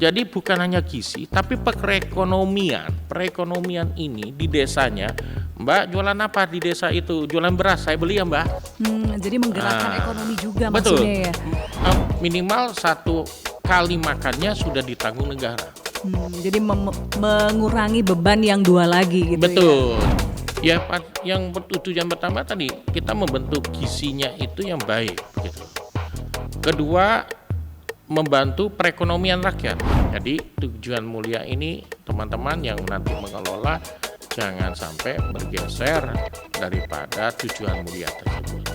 Jadi bukan hanya gizi, tapi perekonomian ini di desanya, Mbak jualan apa di desa itu? Jualan beras, saya beli ya Mbak. Jadi menggerakkan ekonomi juga Betul. maksudnya ya. Minimal 1 kali makannya sudah ditanggung negara. Jadi mengurangi beban yang 2 lagi gitu. Betul. Ya, yang tujuan pertama tadi kita membentuk gizinya itu yang baik, gitu. Kedua, membantu perekonomian rakyat. Jadi tujuan mulia ini teman-teman yang nanti mengelola jangan sampai bergeser daripada tujuan mulia tersebut.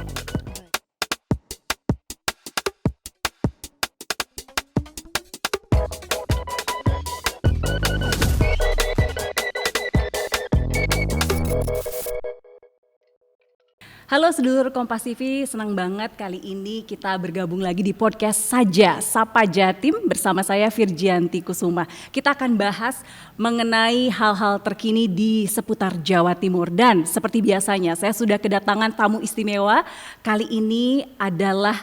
Halo sedulur Kompas TV, senang banget kali ini kita bergabung lagi di podcast Saja Sapa Jatim bersama saya Virgianti Kusuma. Kita akan bahas mengenai hal-hal terkini di seputar Jawa Timur dan seperti biasanya saya sudah kedatangan tamu istimewa. Kali ini adalah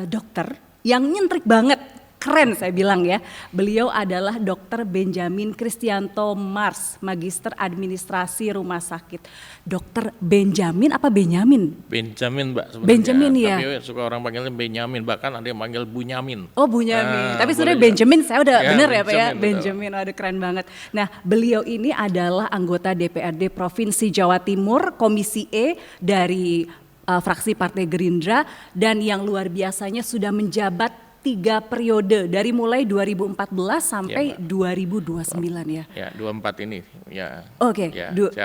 dokter yang nyentrik banget. Keren saya bilang ya, beliau adalah Dr. Benjamin Kristianto Mars, Magister Administrasi Rumah Sakit. Dr. Benjamin apa Benyamin? Benjamin Mbak sebenarnya. Benjamin ya. Tapi suka orang panggilnya Benyamin, bahkan ada yang panggil Bunyamin. Oh Bunyamin, tapi sebenarnya Benjamin saya udah bener ya Pak ya, Benjamin, ada keren banget. Nah beliau ini adalah anggota DPRD Provinsi Jawa Timur, Komisi E dari fraksi Partai Gerindra dan yang luar biasanya sudah menjabat 3 periode dari mulai 2014 sampai 2029 ya. Ya, 24 ini ya. Oke,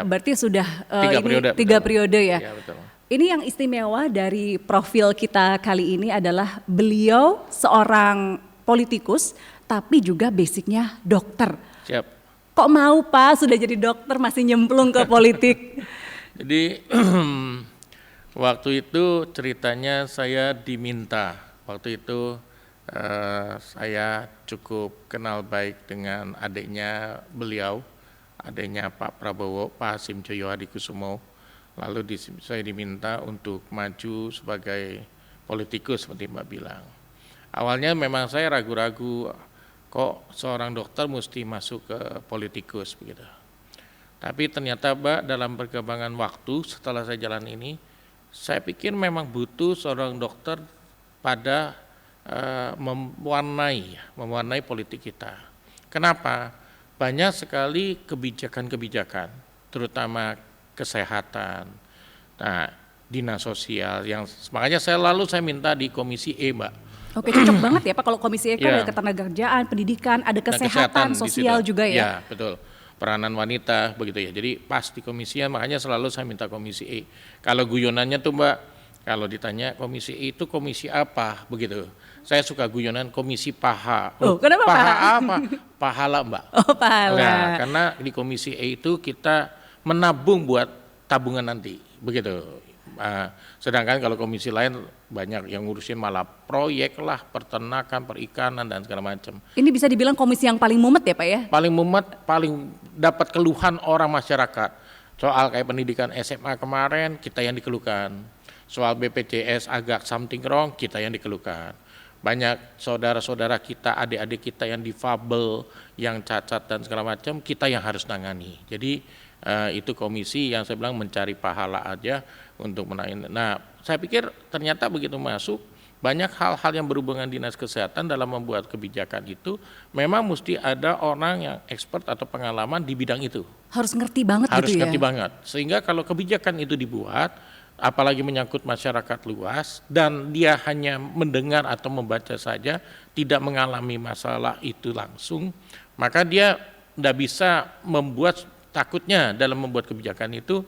berarti sudah 3 periode ya. Ya betul. Ini yang istimewa dari profil kita kali ini adalah beliau seorang politikus tapi juga basicnya dokter. Siap. Kok mau Pak sudah jadi dokter masih nyemplung ke politik? Jadi waktu itu ceritanya saya diminta, waktu itu saya cukup kenal baik dengan adiknya beliau, adiknya Pak Prabowo, Pak Hasim Joyo Hadikusumo. Lalu saya diminta untuk maju sebagai politikus seperti Mbak bilang. Awalnya memang saya ragu-ragu, kok seorang dokter mesti masuk ke politikus begitu. Tapi ternyata Mbak dalam perkembangan waktu setelah saya jalan ini, saya pikir memang butuh seorang dokter pada mewarnai politik kita. Kenapa? Banyak sekali kebijakan-kebijakan, terutama kesehatan, dinas sosial, yang makanya saya minta di Komisi E, Mbak. Oke, cocok banget ya Pak kalau Komisi E kan ada ketenagakerjaan, pendidikan, ada kesehatan sosial juga ya. Ya, betul. Peranan wanita begitu ya. Jadi pas di komisi makanya selalu saya minta Komisi E. Kalau guyonannya tuh Mbak, kalau ditanya komisi E itu komisi apa begitu. Saya suka guyonan komisi paha. Kenapa paha apa? Pahala Mbak. Oh pahala. Nah, karena di komisi E itu kita menabung buat tabungan nanti begitu. Sedangkan kalau komisi lain banyak yang ngurusin malah proyek lah, peternakan, perikanan dan segala macam. Ini bisa dibilang komisi yang paling mumet ya Pak ya? Paling mumet, paling dapat keluhan orang masyarakat. Soal kayak pendidikan SMA kemarin kita yang dikeluhkan. Soal BPJS agak something wrong, kita yang dikeluhkan. Banyak saudara-saudara kita, adik-adik kita yang difabel, yang cacat dan segala macam, kita yang harus nangani. Jadi itu komisi yang saya bilang mencari pahala aja untuk menaik. Nah, saya pikir ternyata begitu masuk, banyak hal-hal yang berhubungan dinas kesehatan dalam membuat kebijakan itu, memang mesti ada orang yang expert atau pengalaman di bidang itu. Harus ngerti banget harus gitu ya? Harus ngerti banget, sehingga kalau kebijakan itu dibuat, apalagi menyangkut masyarakat luas dan dia hanya mendengar atau membaca saja, tidak mengalami masalah itu langsung, maka dia tidak bisa membuat, takutnya dalam membuat kebijakan itu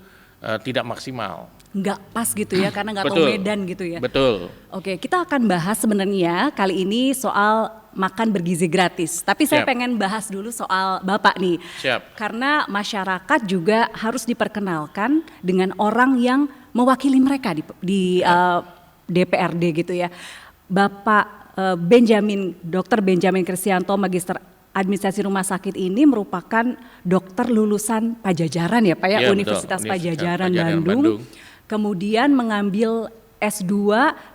tidak maksimal. Nggak pas gitu ya, karena nggak tahu medan gitu ya. Betul. Oke, kita akan bahas sebenarnya kali ini soal makan bergizi gratis. Tapi saya pengen bahas dulu soal Bapak nih. Siap. Karena masyarakat juga harus diperkenalkan dengan orang yang mewakili mereka di DPRD gitu ya. Bapak Benjamin, Dr. Benjamin Kristianto, Magister Administrasi Rumah Sakit ini merupakan dokter lulusan Pajajaran ya Pak ya, Universitas Pajajaran Bandung. Kemudian mengambil S2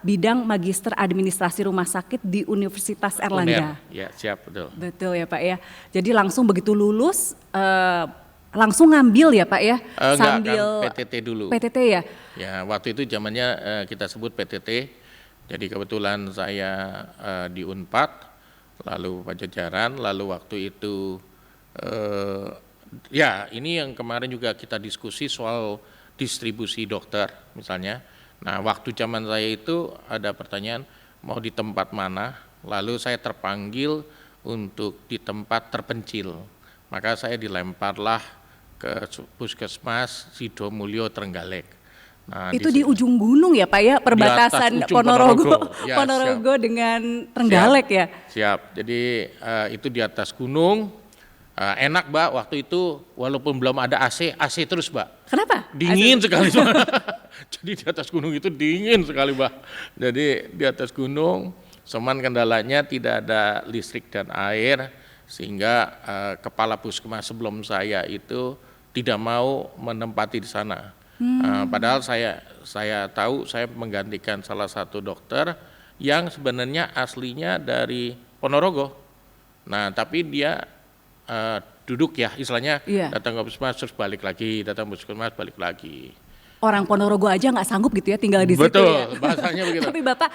bidang Magister Administrasi Rumah Sakit di Universitas Erlangga. Ya, siap, betul. Betul ya Pak ya. Jadi langsung begitu lulus langsung ngambil ya Pak ya? Enggak, kan PTT dulu. PTT ya? Ya, waktu itu zamannya kita sebut PTT. Jadi kebetulan saya di Unpad, lalu Pajajaran, lalu waktu itu ya ini yang kemarin juga kita diskusi soal distribusi dokter misalnya. Nah, waktu zaman saya itu ada pertanyaan mau di tempat mana, lalu saya terpanggil untuk di tempat terpencil. Maka saya dilemparlah ke Puskesmas Sidomulyo Trenggalek. Nah, itu di ujung gunung ya Pak ya, perbatasan Ponorogo, ya, Ponorogo dengan Trenggalek ya? Siap, jadi itu di atas gunung, enak Mbak, waktu itu walaupun belum ada AC terus Mbak. Kenapa? Dingin sekali Mbak. Jadi di atas gunung itu dingin sekali Mbak. Jadi di atas gunung, cuman kendalanya tidak ada listrik dan air, sehingga kepala puskesmas sebelum saya itu tidak mau menempati di sana. Padahal saya tahu saya menggantikan salah satu dokter yang sebenarnya aslinya dari Ponorogo. Nah, tapi dia duduk ya, istilahnya datang ke puskesmas terus balik lagi, datang ke puskesmas balik lagi. Orang Ponorogo aja nggak sanggup gitu ya tinggal di situ. Betul, bahasanya begitu. Tapi Bapak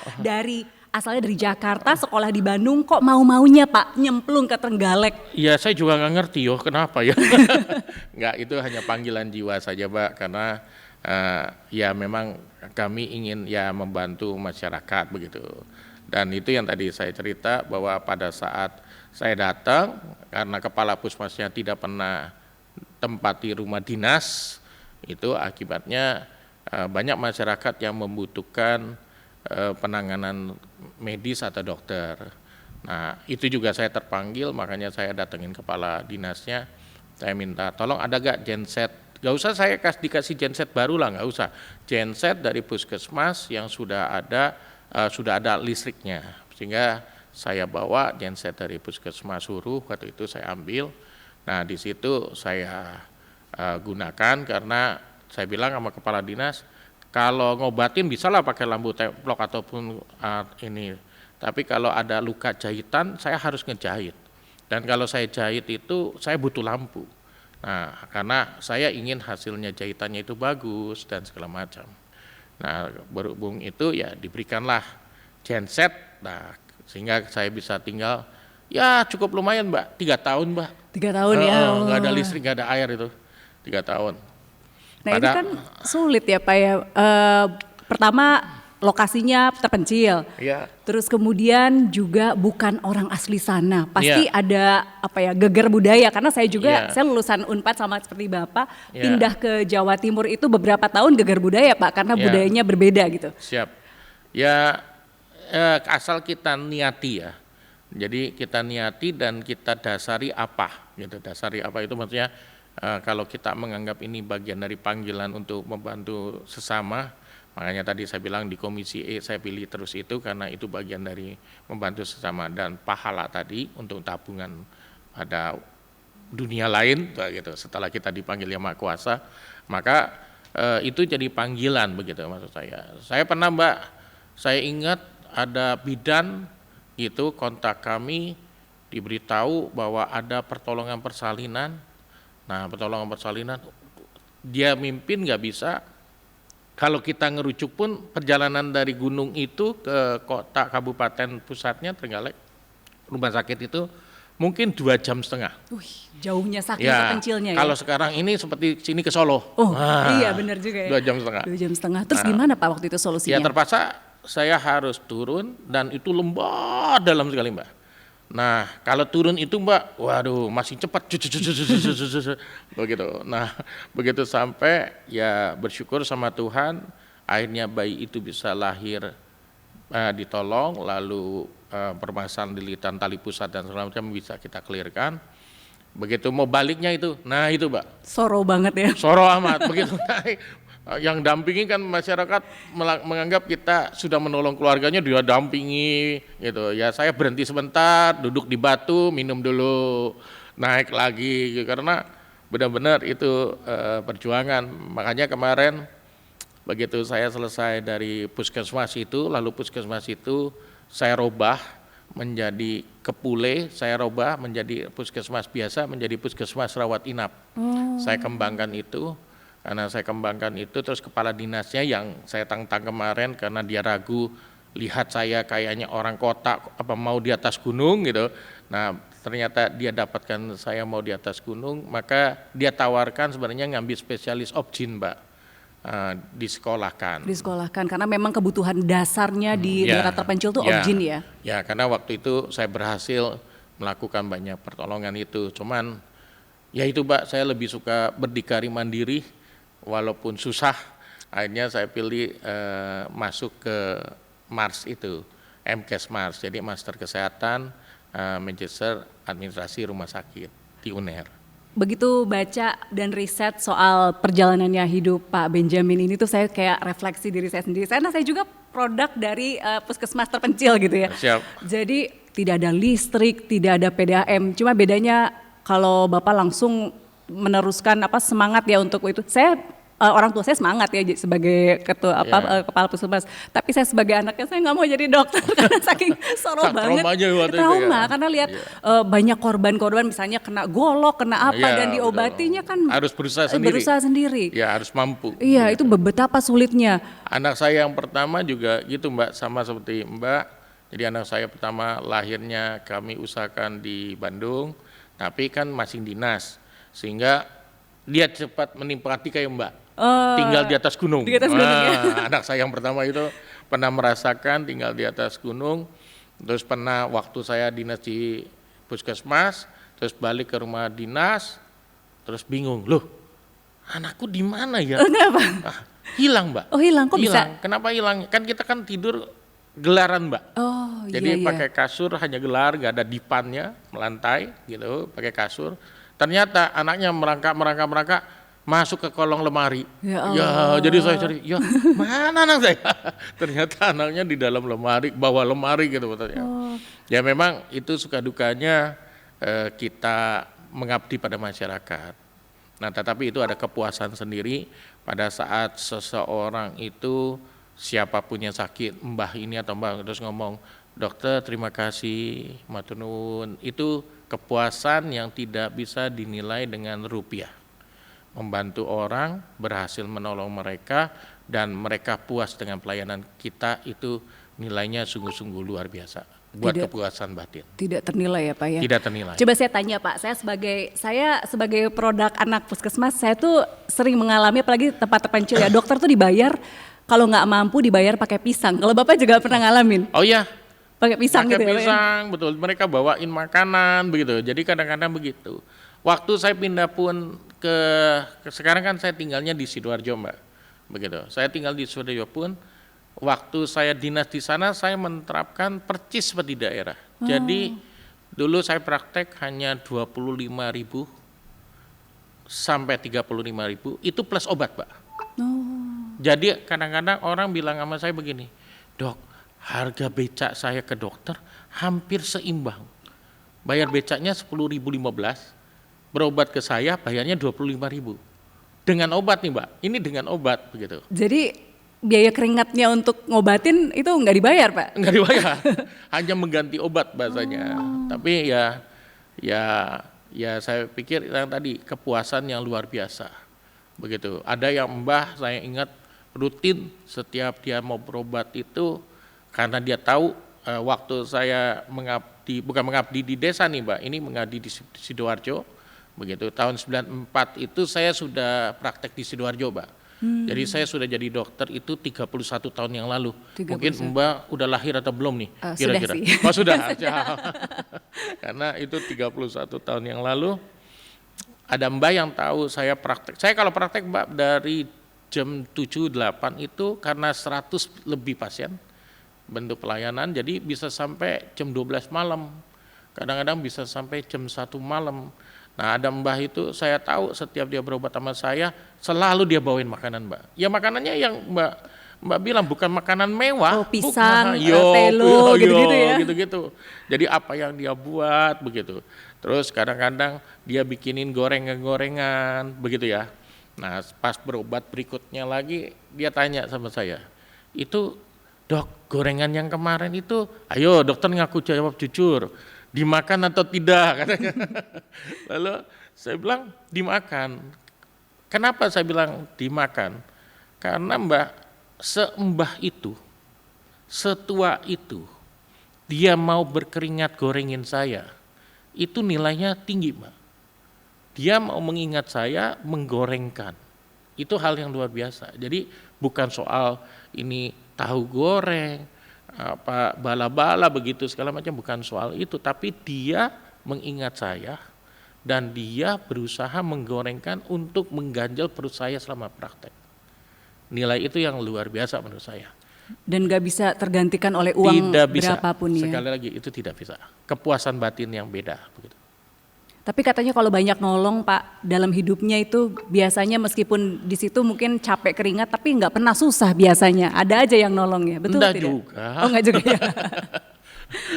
asalnya dari Jakarta, sekolah di Bandung, kok mau-maunya Pak nyemplung ke Trenggalek? Iya, saya juga nggak ngerti kenapa ya. Nggak, itu hanya panggilan jiwa saja Mbak, karena ya memang kami ingin ya membantu masyarakat begitu. Dan itu yang tadi saya cerita bahwa pada saat saya datang, karena kepala puskesmasnya tidak pernah tempati rumah dinas, itu akibatnya banyak masyarakat yang membutuhkan penanganan medis atau dokter. Nah, itu juga saya terpanggil, makanya saya datengin kepala dinasnya, saya minta tolong ada gak genset, gak usah saya dikasih genset baru lah, gak usah, genset dari puskesmas yang sudah ada listriknya, sehingga saya bawa genset dari puskesmas Suruh, waktu itu saya ambil. Nah, di situ saya gunakan karena saya bilang sama kepala dinas, kalau ngobatin bisalah pakai lampu templok ataupun ini. Tapi kalau ada luka jahitan, saya harus ngejahit. Dan kalau saya jahit itu, saya butuh lampu. Nah, karena saya ingin hasilnya jahitannya itu bagus dan segala macam. Nah, berhubung itu ya diberikanlah genset. Nah, sehingga saya bisa tinggal, ya cukup lumayan Mbak, 3 tahun Mbak. 3 tahun ya? Nggak ada listrik, nggak ada air itu, 3 tahun. Nah ini kan sulit ya Pak ya, pertama lokasinya terpencil, terus kemudian juga bukan orang asli sana, pasti ada geger budaya, karena saya juga, saya lulusan Unpad sama seperti Bapak, pindah ke Jawa Timur itu beberapa tahun geger budaya Pak, karena budayanya berbeda gitu. Siap, ya asal kita niati ya, jadi kita niati dan kita dasari apa gitu, dasari apa itu maksudnya, kalau kita menganggap ini bagian dari panggilan untuk membantu sesama, makanya tadi saya bilang di Komisi E saya pilih terus itu karena itu bagian dari membantu sesama, dan pahala tadi untuk tabungan pada dunia lain gitu. Setelah kita dipanggil Yang Maha Kuasa, maka itu jadi panggilan begitu maksud saya. Saya pernah Mbak, saya ingat ada bidan gitu kontak kami, diberitahu bahwa ada pertolongan persalinan. Nah, pertolongan persalinan, dia mimpin nggak bisa. Kalau kita ngerucuk pun perjalanan dari gunung itu ke kota kabupaten pusatnya Trenggalek, rumah sakit itu mungkin 2,5 jam. Jauhnya saking terpencilnya ya. Kalau sekarang ini seperti sini ke Solo. Iya benar juga ya. 2,5 jam. 2,5 jam. Terus gimana Pak waktu itu solusinya? Ya terpaksa saya harus turun dan itu lembah dalam sekali Mbak. Nah, kalau turun itu Mbak, waduh masih cepat, begitu. Nah, begitu sampai ya bersyukur sama Tuhan, akhirnya bayi itu bisa lahir, ditolong, lalu permasalahan lilitan tali pusat dan segala macam bisa kita clearkan. Begitu mau baliknya itu, nah itu Mbak. Soro banget ya. Soro amat, begitu naik. Yang dampingi kan masyarakat menganggap kita sudah menolong keluarganya, dia dampingi gitu ya. Saya berhenti sebentar, duduk di batu, minum dulu, naik lagi gitu. Karena benar-benar itu perjuangan. Makanya kemarin Begitu saya selesai dari puskesmas itu, lalu puskesmas itu saya robah menjadi Kepule, saya robah menjadi puskesmas biasa, menjadi puskesmas rawat inap. Saya kembangkan itu, karena saya kembangkan itu, terus kepala dinasnya yang saya tantang kemarin karena dia ragu, lihat saya kayaknya orang kota, apa mau di atas gunung gitu. Nah ternyata dia dapatkan saya mau di atas gunung, maka dia tawarkan sebenarnya ngambil spesialis objin, Mbak, disekolahkan. Disekolahkan karena memang kebutuhan dasarnya di Ya, daerah terpencil tuh ya, objin ya. ya, karena waktu itu saya berhasil melakukan banyak pertolongan itu. Cuman ya itu, Mbak, saya lebih suka berdikari mandiri walaupun susah. Akhirnya saya pilih masuk ke Mars itu, MKes Mars, jadi Master Kesehatan, Magister Administrasi Rumah Sakit di UNER. Begitu baca dan riset soal perjalanannya hidup Pak Benjamin ini tuh saya kayak refleksi diri saya sendiri. Karena saya juga produk dari puskesmas terpencil gitu ya. Siap. Jadi tidak ada listrik, tidak ada PDAM. Cuma bedanya kalau Bapak langsung meneruskan semangat ya untuk itu. Saya orang tua saya semangat ya sebagai ketua kepala puskesmas. Tapi saya sebagai anaknya saya nggak mau jadi dokter karena saking soro banget. Trauma aja waktu itu Trauma ya. karena lihat banyak korban-korban misalnya kena golok, kena apa dan diobatinya kan harus berusaha sendiri. Ya harus mampu. Iya itu betapa sulitnya. Anak saya yang pertama juga gitu, Mbak, sama seperti Mbak. Jadi anak saya pertama lahirnya kami usahakan di Bandung, tapi kan masih dinas, sehingga dia cepat menikmati kayak Mbak. Tinggal di atas gunung. Di atas gunung ya. Anak saya yang pertama itu pernah merasakan tinggal di atas gunung, terus pernah waktu saya dinas di puskesmas, terus balik ke rumah dinas, terus bingung, loh anakku di mana ya? Kenapa? Hilang, Mbak. Oh hilang, kok bisa? Kenapa hilang? Kan kita kan tidur gelaran, Mbak. Oh Jadi iya, pakai kasur hanya gelar, nggak ada dipannya, melantai gitu, pakai kasur. Ternyata anaknya merangkak masuk ke kolong lemari. Ya, jadi saya cari, ya mana anak saya? Ternyata anaknya di dalam lemari, bawah lemari gitu betulnya. Ya memang itu suka dukanya kita mengabdi pada masyarakat. Nah tetapi itu ada kepuasan sendiri pada saat seseorang itu siapapun yang sakit, mbah ini atau mbah, terus ngomong, dokter terima kasih, matur nuwun, itu kepuasan yang tidak bisa dinilai dengan rupiah. Membantu orang, berhasil menolong mereka, dan mereka puas dengan pelayanan kita, itu nilainya sungguh-sungguh luar biasa buat kepuasan batin. Tidak ternilai ya Pak ya? Tidak ternilai. Coba saya tanya Pak, saya sebagai produk anak puskesmas, saya tuh sering mengalami apalagi tempat terpencil ya, dokter tuh dibayar, kalau nggak mampu dibayar pakai pisang. Kalau Bapak juga pernah ngalamin? Oh iya. Pakai pisang gitu ya? Pakai pisang, betul. Mereka bawain makanan begitu. Jadi kadang-kadang begitu. Waktu saya pindah pun sekarang kan saya tinggalnya di Sidoarjo, Mbak. Begitu. Saya tinggal di Sidoarjo pun, waktu saya dinas di sana saya menerapkan percis seperti daerah. Jadi dulu saya praktek hanya 25.000 sampai 35.000 itu plus obat, Mbak. Jadi kadang-kadang orang bilang sama saya begini, dok, harga becak saya ke dokter hampir seimbang. Bayar becaknya 10.015, berobat ke saya bayarnya 25.000. Dengan obat nih, Mbak. Ini dengan obat begitu. Jadi biaya keringatnya untuk ngobatin itu nggak dibayar, Pak? Nggak dibayar. Hanya mengganti obat bahasanya. Tapi ya saya pikir yang tadi kepuasan yang luar biasa. Begitu. Ada yang mbah saya ingat rutin setiap dia mau berobat itu, karena dia tahu waktu saya bukan mengabdi di desa nih, Mbak. Ini mengabdi di Sidoarjo. Begitu, tahun 94 itu saya sudah praktek di Sidoarjo, Mbak. Jadi saya sudah jadi dokter itu 31 tahun yang lalu. 31. Mungkin Mbak udah lahir atau belum nih kira-kira? Oh sudah. Karena itu 31 tahun yang lalu. Ada Mbak yang tahu saya praktek. Saya kalau praktek, Mbak, dari jam 7-8 itu karena 100 lebih pasien bentuk pelayanan, jadi bisa sampai jam 12 malam. Kadang-kadang bisa sampai jam 1 malam. Nah ada mbah itu saya tahu setiap dia berobat sama saya selalu dia bawain makanan, Mbak. Ya makanannya yang Mbak bilang bukan makanan mewah, pisang, telo gitu-gitu ya. Gitu-gitu. Jadi apa yang dia buat begitu. Terus kadang-kadang dia bikinin gorengan-gorengan begitu ya. Nah, pas berobat berikutnya lagi dia tanya sama saya, itu dok gorengan yang kemarin itu, ayo dokter ngaku jawab jujur, dimakan atau tidak katanya. Lalu saya bilang dimakan. Kenapa saya bilang dimakan? Karena Mbak, sembah itu, setua itu, dia mau berkeringat gorengin saya, itu nilainya tinggi Mbak. Dia mau mengingat saya menggorengkan. Itu hal yang luar biasa. Jadi bukan soal ini tahu goreng, apa bala-bala begitu segala macam, bukan soal itu, tapi dia mengingat saya dan dia berusaha menggorengkan untuk mengganjal perut saya selama praktek. Nilai itu yang luar biasa menurut saya. Dan nggak bisa tergantikan oleh uang Tidak bisa. berapapun ya. Sekali lagi itu tidak bisa. Kepuasan batin yang beda begitu. Tapi katanya kalau banyak nolong Pak dalam hidupnya itu biasanya meskipun di situ mungkin capek keringat tapi nggak pernah susah biasanya. Ada aja yang nolong ya, betul Enggak tidak? juga. Oh nggak juga ya.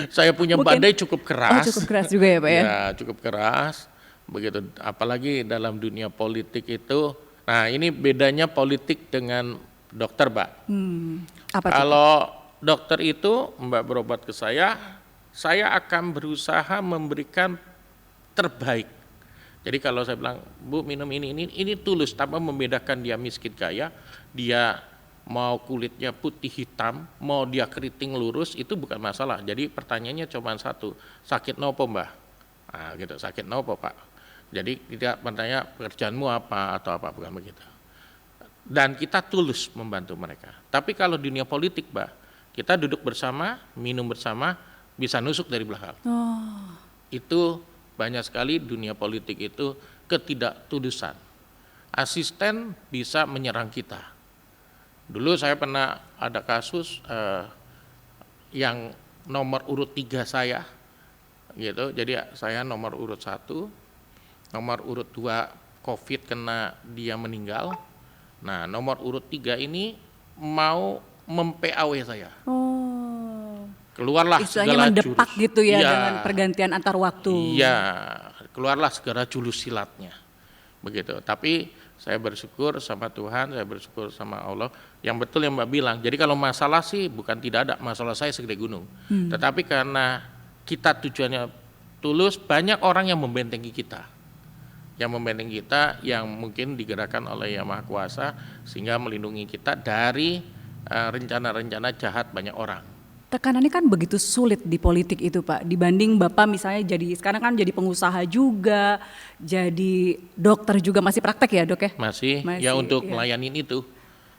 Saya punya Mungkin- badai cukup keras. Oh cukup keras juga ya Pak ya. Ya cukup keras. Begitu. Apalagi dalam dunia politik itu. Nah ini bedanya politik dengan dokter Mbak. Apa tuh? Kalau dokter itu Mbak berobat ke saya akan berusaha memberikan terbaik. Jadi kalau saya bilang, Bu minum ini tulus tanpa membedakan dia miskin kaya, dia mau kulitnya putih hitam, mau dia keriting lurus, itu bukan masalah. Jadi pertanyaannya cuma satu, sakit nopo Mbah? Nah gitu, sakit nopo Pak? Jadi tidak bertanya pekerjaanmu apa atau apa, bukan begitu. Dan kita tulus membantu mereka. Tapi kalau dunia politik Mbak, kita duduk bersama, minum bersama, bisa nusuk dari belakang. Oh, Itu banyak sekali dunia politik itu ketidaktulusan. Asisten bisa menyerang kita. Dulu saya pernah ada kasus yang nomor urut 3 saya, gitu. Jadi saya nomor urut 1, nomor urut 2 COVID kena dia meninggal. Nah nomor urut 3 ini mau mem-PAW saya. oh. Keluarlah Istilahnya segala mendepak jurus. gitu ya Iya. dengan pergantian antar waktu. Iya, keluarlah segala jurus silatnya. Begitu. Tapi saya bersyukur sama Tuhan, saya bersyukur sama Allah. Yang betul yang Mbak bilang. Jadi kalau masalah sih bukan tidak ada, masalah saya segede gunung. Tetapi karena kita tujuannya tulus, banyak orang yang membentengi kita. Yang membentengi kita yang mungkin digerakkan oleh Yang Maha Kuasa sehingga melindungi kita dari rencana-rencana jahat banyak orang. Tekanannya kan begitu sulit di politik itu Pak, dibanding Bapak misalnya sekarang kan jadi pengusaha juga, jadi dokter juga, masih praktek ya dok ya? Masih Masih, ya untuk iya. melayanin itu.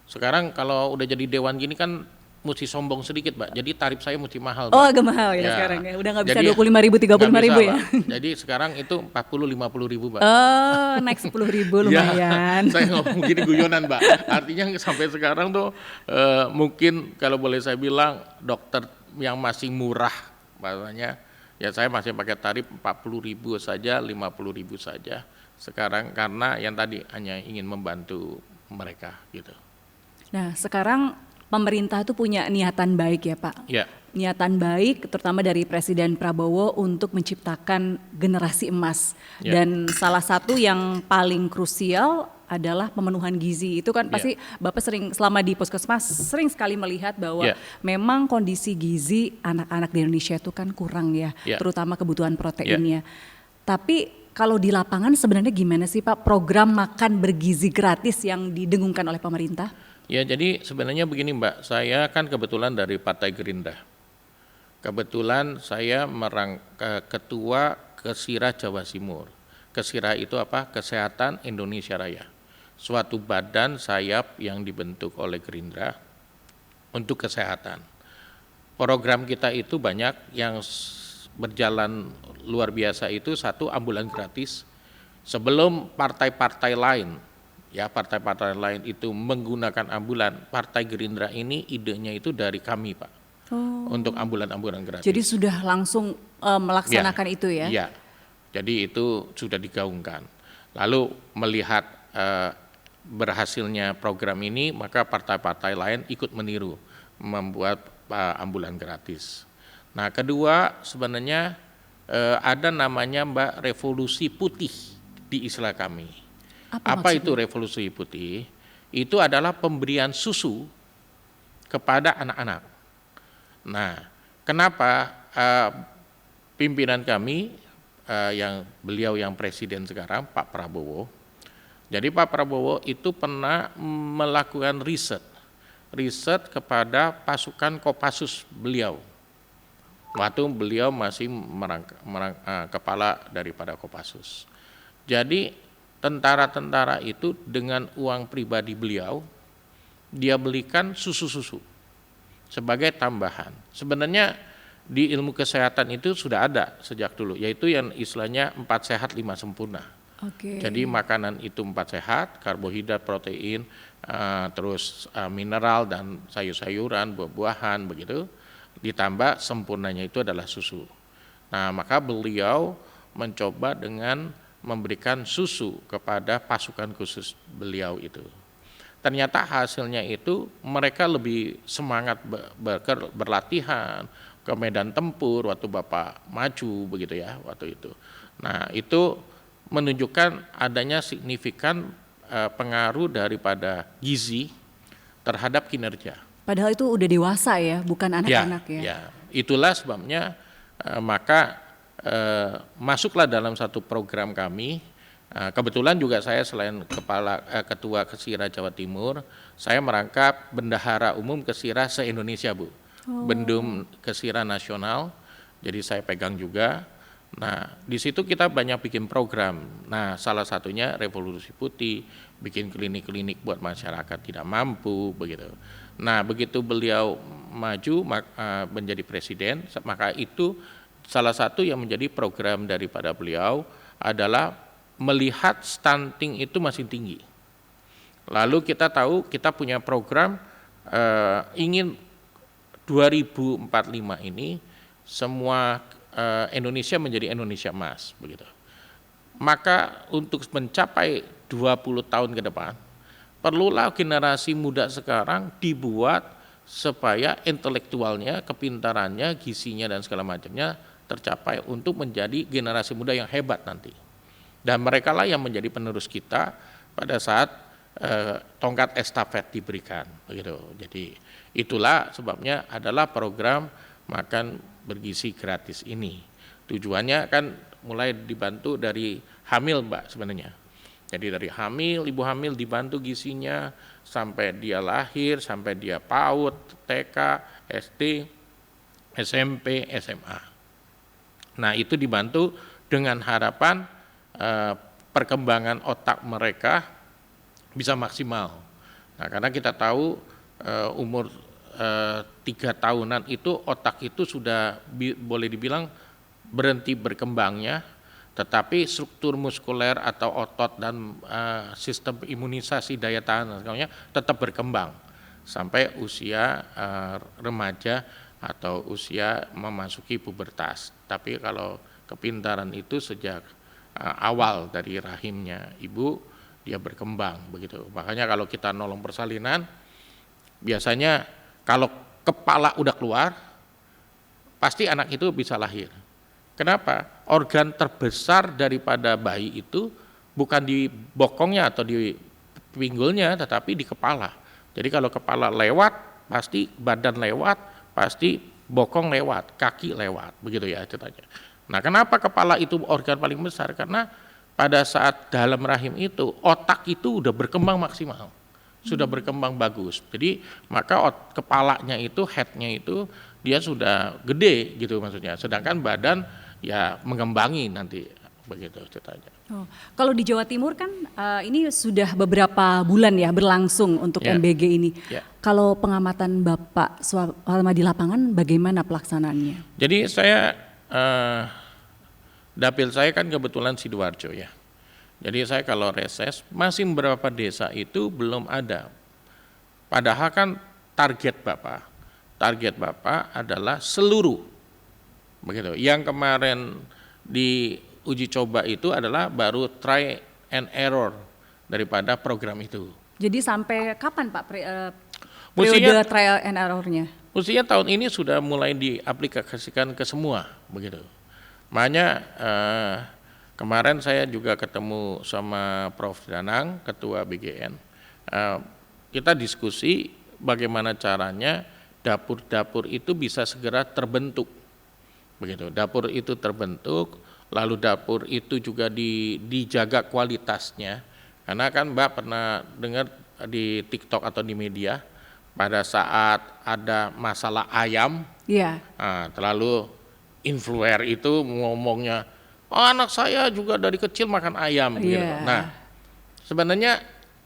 Sekarang kalau udah jadi dewan gini kan mesti sombong sedikit, Mbak. Jadi tarif saya mesti mahal, Mbak. Oh agak mahal ya, Ya. sekarang ya, udah nggak bisa Jadi 25.000, 35.000 nggak bisa, ya? Mbak. Jadi sekarang itu 40-50 ribu, Mbak. Oh naik 10.000 lumayan. Ya, saya ngomong gini guyonan, Mbak. Artinya sampai sekarang tuh mungkin kalau boleh saya bilang dokter yang masih murah, bahasanya ya saya masih pakai tarif 40.000 saja, 50.000 saja. Sekarang karena yang tadi hanya ingin membantu mereka gitu. Nah sekarang pemerintah itu punya niatan baik ya Pak. Ya. Niatan baik terutama dari Presiden Prabowo untuk menciptakan generasi emas. Ya. Dan salah satu yang paling krusial adalah pemenuhan gizi. Itu kan pasti Bapak sering selama di Puskesmas sering sekali melihat bahwa Ya. memang kondisi gizi anak-anak di Indonesia itu kan kurang ya, Ya. terutama kebutuhan proteinnya. Tapi kalau di lapangan sebenarnya gimana sih Pak program makan bergizi gratis yang didengungkan oleh pemerintah? Ya, jadi sebenarnya begini Mbak, saya kan kebetulan dari Partai Gerindra. Kebetulan saya ketua Kesira Jawa Timur. Kesira itu apa? Kesehatan Indonesia Raya. Suatu badan sayap yang dibentuk oleh Gerindra untuk kesehatan. Program kita itu banyak yang berjalan luar biasa itu, satu ambulan gratis. Sebelum partai-partai lain, ya partai-partai lain itu menggunakan ambulan, Partai Gerindra ini idenya itu dari kami Pak, untuk ambulan-ambulan gratis. Jadi sudah langsung melaksanakan itu ya? Iya, jadi itu sudah digaungkan. Lalu melihat berhasilnya program ini, maka partai-partai lain ikut meniru, membuat ambulan gratis. Nah kedua sebenarnya ada namanya Mbak revolusi putih di istilah kami. Apa itu revolusi putih? Itu adalah pemberian susu kepada anak-anak. Nah, kenapa pimpinan kami beliau yang presiden sekarang, Pak Prabowo. Jadi Pak Prabowo itu pernah melakukan riset kepada pasukan Kopassus beliau. Waktu beliau masih kepala daripada Kopassus. Jadi tentara-tentara itu dengan uang pribadi beliau, dia belikan susu-susu sebagai tambahan. Sebenarnya di ilmu kesehatan itu sudah ada sejak dulu, yaitu yang istilahnya 4 sehat 5 sempurna. Jadi makanan itu 4 sehat, karbohidrat, protein, terus mineral dan sayur-sayuran, buah-buahan begitu. Ditambah sempurnanya itu adalah susu. Nah, maka beliau mencoba dengan memberikan susu kepada pasukan khusus beliau itu. Ternyata hasilnya itu mereka lebih semangat berlatihan ke medan tempur waktu Bapak maju begitu ya waktu itu. Nah, itu menunjukkan adanya signifikan pengaruh daripada gizi terhadap kinerja. Padahal itu udah dewasa ya, bukan anak-anak ya. Ya, itulah sebabnya maka masuklah dalam satu program kami. Kebetulan juga saya selain ketua Kesira Jawa Timur, saya merangkap bendahara umum Kesira se-Indonesia, Bu. Bendum Kesira Nasional. Jadi saya pegang juga. Nah, di situ kita banyak bikin program. Nah, salah satunya Revolusi Putih, bikin klinik-klinik buat masyarakat tidak mampu begitu. Nah, begitu beliau maju menjadi presiden, maka itu salah satu yang menjadi program daripada beliau adalah melihat stunting itu masih tinggi. Lalu kita tahu kita punya program ingin 2045 ini semua Indonesia menjadi Indonesia Emas begitu. Maka untuk mencapai 20 tahun ke depan, perlulah generasi muda sekarang dibuat supaya intelektualnya, kepintarannya, gizinya dan segala macamnya tercapai untuk menjadi generasi muda yang hebat nanti. Dan mereka lah yang menjadi penerus kita pada saat tongkat estafet diberikan begitu. Jadi itulah sebabnya adalah program makan bergizi gratis ini. Tujuannya kan mulai dibantu dari hamil, Mbak, sebenarnya. Jadi dari hamil, ibu hamil dibantu gizinya sampai dia lahir, sampai dia PAUD, TK, SD, SMP, SMA. Nah, itu dibantu dengan harapan perkembangan otak mereka bisa maksimal. Nah, karena kita tahu umur 3 tahunan itu otak itu sudah boleh dibilang berhenti berkembangnya, tetapi struktur muskuler atau otot dan sistem imunisasi daya tahan dan sebagainya tetap berkembang sampai usia remaja atau usia memasuki pubertas. Tapi kalau kepintaran itu sejak awal dari rahimnya ibu dia berkembang begitu. Makanya kalau kita nolong persalinan biasanya kalau kepala udah keluar pasti anak itu bisa lahir. Kenapa? Organ terbesar daripada bayi itu bukan di bokongnya atau di pinggulnya tetapi di kepala. Jadi kalau kepala lewat pasti badan lewat, pasti bokong lewat, kaki lewat, begitu ya ceritanya. Nah, kenapa kepala itu organ paling besar? Karena pada saat dalam rahim itu otak itu udah berkembang maksimal, sudah berkembang bagus. Jadi maka kepalanya itu, headnya itu dia sudah gede gitu maksudnya. Sedangkan badan ya mengembangi nanti begitu ceritanya. Oh, kalau di Jawa Timur kan ini sudah beberapa bulan ya berlangsung untuk MBG ini. Kalau pengamatan Bapak selama di lapangan bagaimana pelaksanaannya? Jadi saya dapil saya kan kebetulan Sidoarjo ya. Jadi saya kalau reses masih beberapa desa itu belum ada. Padahal kan target Bapak adalah seluruh begitu. Yang kemarin di uji coba itu adalah baru try and error daripada program itu. Jadi sampai kapan Pak periode trial and error-nya? Mestinya tahun ini sudah mulai diaplikasikan ke semua begitu. Makanya kemarin saya juga ketemu sama Prof. Danang, Ketua BGN. Kita diskusi bagaimana caranya dapur-dapur itu bisa segera terbentuk. Begitu, dapur itu terbentuk, lalu dapur itu juga dijaga kualitasnya. Karena kan Mbak pernah dengar di TikTok atau di media, pada saat ada masalah ayam, terlalu influencer itu ngomongnya, anak saya juga dari kecil makan ayam. Gitu. Nah, sebenarnya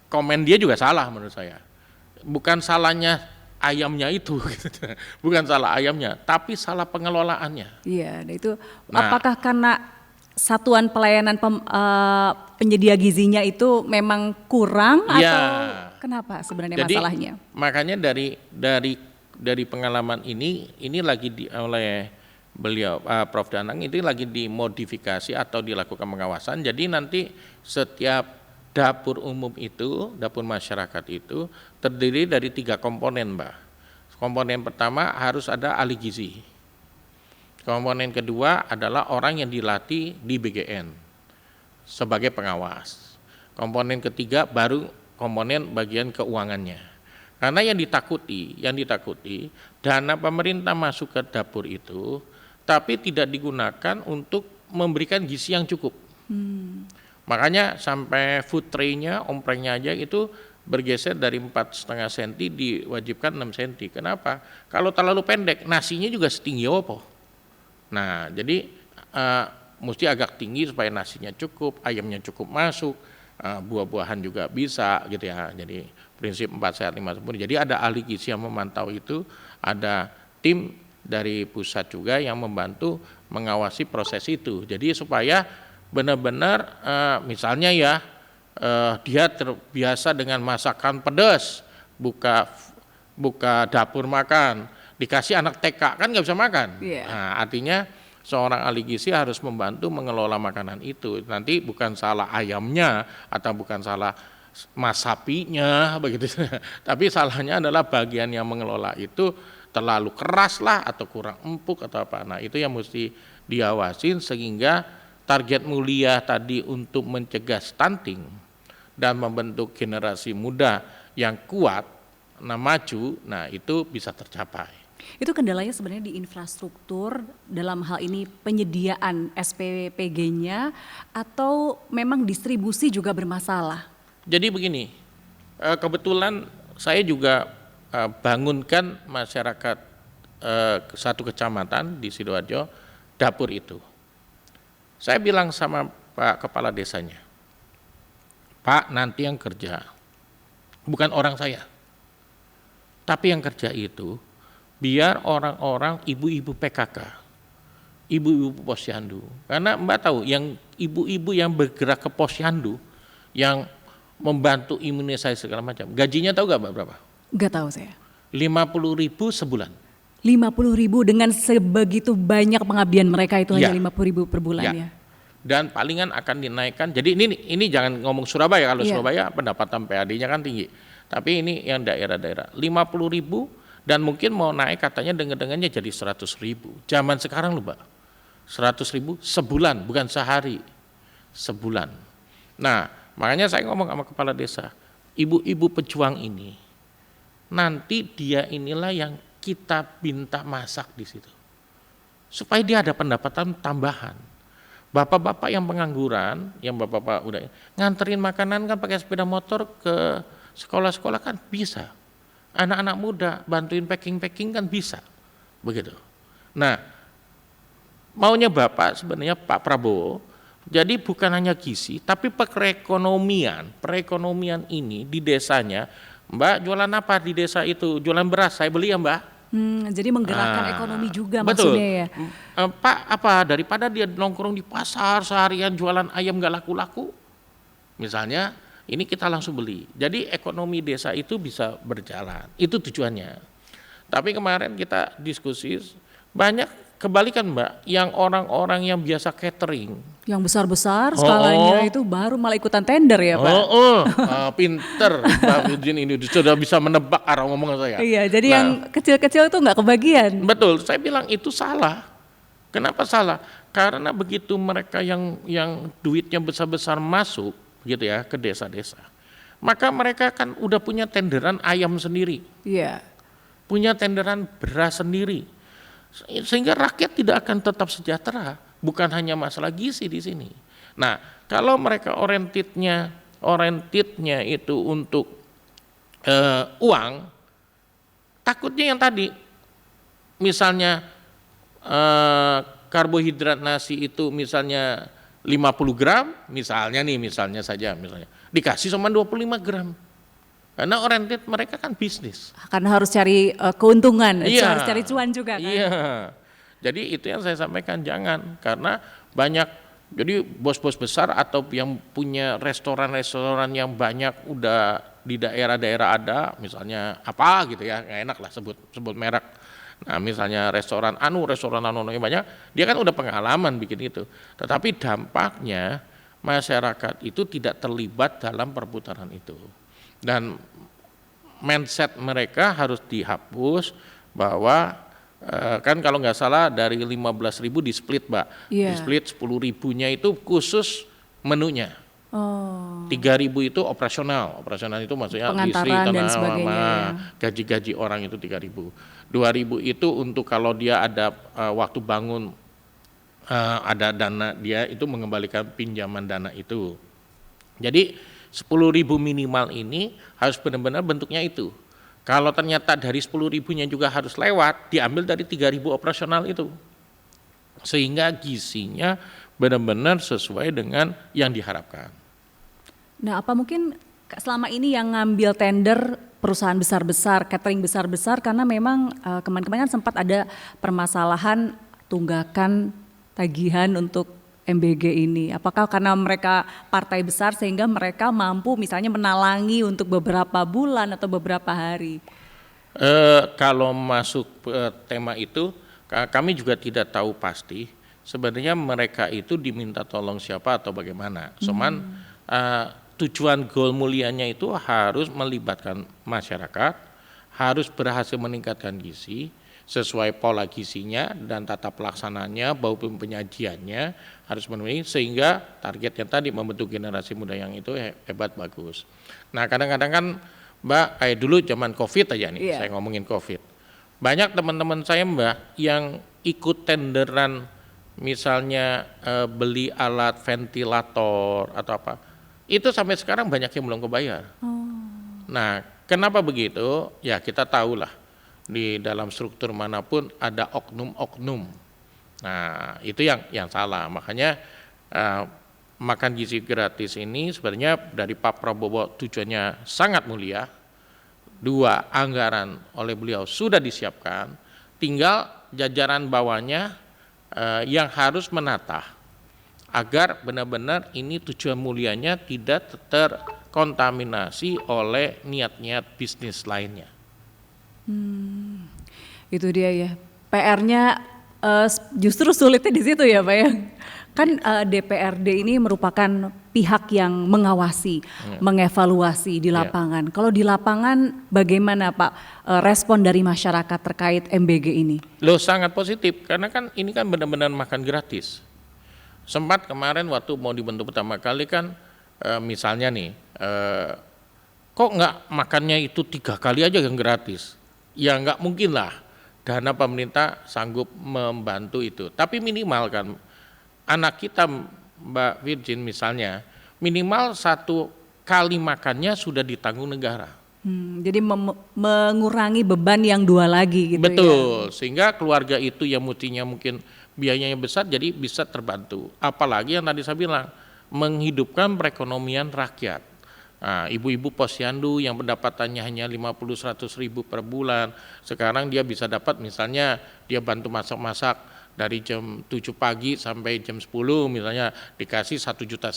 komen dia juga salah menurut saya. Bukan salahnya ayamnya itu, bukan salah ayamnya, tapi salah pengelolaannya. Iya, itu apakah karena satuan pelayanan penyedia gizinya itu memang kurang atau kenapa sebenarnya masalahnya? Makanya dari pengalaman ini lagi oleh beliau Prof. Danang ini lagi dimodifikasi atau dilakukan pengawasan. Jadi nanti setiap dapur umum itu, dapur masyarakat itu terdiri dari 3 komponen, Mbak. Komponen pertama harus ada ahli gizi. Komponen kedua adalah orang yang dilatih di BGN sebagai pengawas. Komponen ketiga baru komponen bagian keuangannya. Karena yang ditakuti dana pemerintah masuk ke dapur itu, tapi tidak digunakan untuk memberikan gizi yang cukup. Makanya sampai food tray-nya, omprengnya aja itu bergeser dari 4,5 cm diwajibkan 6 cm. Kenapa? Kalau terlalu pendek, nasinya juga setinggi apa? Nah, jadi mesti agak tinggi supaya nasinya cukup, ayamnya cukup masuk, buah-buahan juga bisa gitu ya. Jadi prinsip 4 sehat 5 sempurna. Jadi ada ahli gizi yang memantau itu, ada tim dari pusat juga yang membantu mengawasi proses itu. Jadi supaya benar-benar misalnya ya dia terbiasa dengan masakan pedas, buka dapur makan, dikasih anak TK kan nggak bisa makan. Nah, artinya seorang ahli gizi harus membantu mengelola makanan itu. Nanti bukan salah ayamnya atau bukan salah mas sapinya begitu, tapi salahnya adalah bagian yang mengelola itu terlalu keras lah atau kurang empuk atau apa. Nah, itu yang mesti diawasin sehingga target mulia tadi untuk mencegah stunting dan membentuk generasi muda yang kuat, maju, nah itu bisa tercapai. Itu kendalanya sebenarnya di infrastruktur dalam hal ini penyediaan SPPG-nya atau memang distribusi juga bermasalah? Jadi begini, kebetulan saya juga bangunkan masyarakat satu kecamatan di Sidoarjo dapur itu. Saya bilang sama Pak Kepala Desanya, Pak, nanti yang kerja bukan orang saya, tapi yang kerja itu biar orang-orang ibu-ibu PKK, ibu-ibu posyandu. Karena Mbak tahu, yang ibu-ibu yang bergerak ke posyandu, yang membantu imunisasi segala macam, gajinya tahu gak Mbak berapa? Gak tahu saya. 50.000 sebulan. 50.000 dengan sebegitu banyak pengabdian mereka itu hanya 50.000 per bulan ya. Dan palingan akan dinaikkan. Jadi ini jangan ngomong Surabaya, kalau Surabaya pendapatan PAD-nya kan tinggi. Tapi ini yang daerah-daerah 50.000 dan mungkin mau naik katanya dengar-dengarnya jadi 100.000. Zaman sekarang loh Mbak, 100.000 sebulan, bukan sehari, sebulan. Nah, makanya saya ngomong sama kepala desa, ibu-ibu pejuang ini, nanti dia inilah yang kita minta masak di situ, supaya dia ada pendapatan tambahan. Bapak-bapak yang pengangguran, yang bapak-bapak udah nganterin makanan kan pakai sepeda motor ke sekolah-sekolah kan bisa. Anak-anak muda bantuin packing-packing kan bisa, begitu. Nah, maunya Bapak sebenarnya Pak Prabowo, jadi bukan hanya gizi, tapi perekonomian ini di desanya, Mbak jualan apa di desa itu? Jualan beras, saya beli ya Mbak. Jadi menggerakkan ekonomi juga betul. Maksudnya ya. Pak, daripada dia nongkrong di pasar seharian jualan ayam gak laku-laku, misalnya, ini kita langsung beli. Jadi ekonomi desa itu bisa berjalan. Itu tujuannya. Tapi kemarin kita diskusi banyak kebalikan Mbak, yang orang-orang yang biasa catering. Yang besar-besar skalanya itu baru malah ikutan tender ya Pak? Pinter Mbak Virgin ini sudah bisa menebak arah ngomongan saya. Iya, jadi yang kecil-kecil itu nggak kebagian. Betul, saya bilang itu salah. Kenapa salah? karena begitu mereka yang duitnya besar-besar masuk gitu ya ke desa-desa, maka mereka kan udah punya tenderan ayam sendiri, Iya. punya tenderan beras sendiri, sehingga rakyat tidak akan tetap sejahtera. Bukan hanya masalah gizi di sini. Nah, kalau mereka orientednya itu untuk uang, takutnya yang tadi, misalnya karbohidrat nasi itu misalnya 50 gram, misalnya dikasih cuma 25 gram. Karena oriented mereka kan bisnis. Karena harus cari keuntungan, Iya. harus cari cuan juga kan. Iya. Jadi itu yang saya sampaikan, jangan, karena banyak, jadi bos-bos besar atau yang punya restoran-restoran yang banyak udah di daerah-daerah ada, misalnya apa gitu ya, nggak enak lah sebut merek. Nah misalnya restoran anu yang banyak, dia kan udah pengalaman bikin itu. Tetapi dampaknya masyarakat itu tidak terlibat dalam perputaran itu. Dan mindset mereka harus dihapus bahwa kan kalau nggak salah dari 15.000 di split, Mbak. Iya. Di split 10.000-nya itu khusus menunya. Oh. 3.000 itu operasional itu maksudnya listrik, Pengantaran dan tanah, sebagainya, ya. gaji-gaji orang itu 3.000. 2.000 itu untuk kalau dia ada waktu bangun ada dana, dia itu mengembalikan pinjaman dana itu. Jadi 10.000 minimal ini harus benar-benar bentuknya itu. Kalau ternyata dari 10.000-nya juga harus lewat, diambil dari 3.000 operasional itu. Sehingga gizinya benar-benar sesuai dengan yang diharapkan. Nah, apa mungkin selama ini yang ngambil tender perusahaan besar-besar, catering besar-besar, karena memang kemarin-kemarin kan sempat ada permasalahan tunggakan tagihan untuk MBG ini. Apakah karena mereka partai besar sehingga mereka mampu misalnya menalangi untuk beberapa bulan atau beberapa hari? Kalau masuk tema itu, kami juga tidak tahu pasti. Sebenarnya mereka itu diminta tolong siapa atau bagaimana. Cuman tujuan goal mulianya itu harus melibatkan masyarakat, harus berhasil meningkatkan gizi sesuai pola gizinya dan tata pelaksananya maupun penyajiannya harus memenuhi, sehingga targetnya tadi membentuk generasi muda yang itu hebat, bagus. Nah kadang-kadang kan Mbak, kayak dulu zaman COVID aja nih, saya ngomongin COVID. Banyak teman-teman saya Mbak yang ikut tenderan, misalnya beli alat ventilator atau apa, itu sampai sekarang banyak yang belum kebayar. Nah kenapa begitu? Ya kita tahulah, di dalam struktur manapun ada oknum-oknum. Nah itu yang salah. Makanya makan gizi gratis ini sebenarnya dari Pak Prabowo tujuannya sangat mulia. 2, anggaran oleh beliau sudah disiapkan, tinggal jajaran bawahnya yang harus menata agar benar-benar ini tujuan mulianya tidak terkontaminasi oleh niat-niat bisnis lainnya. Itu dia ya, PR-nya justru sulitnya di situ ya Pak ya. Kan DPRD ini merupakan pihak yang mengawasi, mengevaluasi di lapangan. Kalau di lapangan bagaimana Pak respon dari masyarakat terkait MBG ini? Loh sangat positif, karena kan ini kan benar-benar makan gratis. Sempat kemarin waktu mau dibentuk pertama kali kan misalnya nih, kok nggak makannya itu 3 kali aja yang gratis? Ya nggak mungkin lah, dana pemerintah sanggup membantu itu. Tapi minimal kan, anak kita Mbak Virgin misalnya, minimal 1 kali makannya sudah ditanggung negara. Jadi mengurangi beban yang 2 lagi gitu. Betul, ya? Sehingga keluarga itu yang mestinya mungkin biayanya besar jadi bisa terbantu. Apalagi yang tadi saya bilang, menghidupkan perekonomian rakyat. Nah, ibu-ibu posyandu yang pendapatannya hanya 50-100 ribu per bulan, sekarang dia bisa dapat misalnya dia bantu masak-masak dari jam 7 pagi sampai jam 10 misalnya dikasih 1,5 juta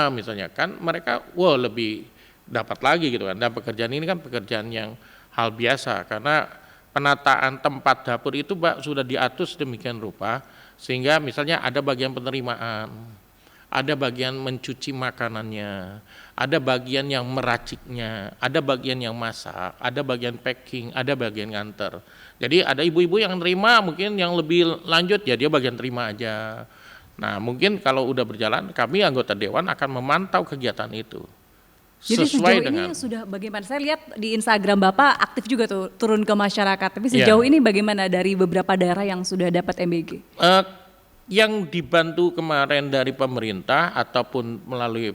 misalnya, kan mereka lebih dapat lagi gitu kan. Dan pekerjaan ini kan pekerjaan yang hal biasa, karena penataan tempat dapur itu Mbak sudah diatur sedemikian rupa sehingga misalnya ada bagian penerimaan, ada bagian mencuci makanannya, ada bagian yang meraciknya, ada bagian yang masak, ada bagian packing, ada bagian nganter. Jadi ada ibu-ibu yang terima mungkin yang lebih lanjut ya dia bagian terima aja. Nah, mungkin kalau udah berjalan, kami anggota dewan akan memantau kegiatan itu. Jadi Sesuai sejauh dengan ini sudah bagaimana? Saya lihat di Instagram Bapak aktif juga tuh turun ke masyarakat. Tapi Iya. sejauh ini bagaimana dari beberapa daerah yang sudah dapat MBG? Yang dibantu kemarin dari pemerintah ataupun melalui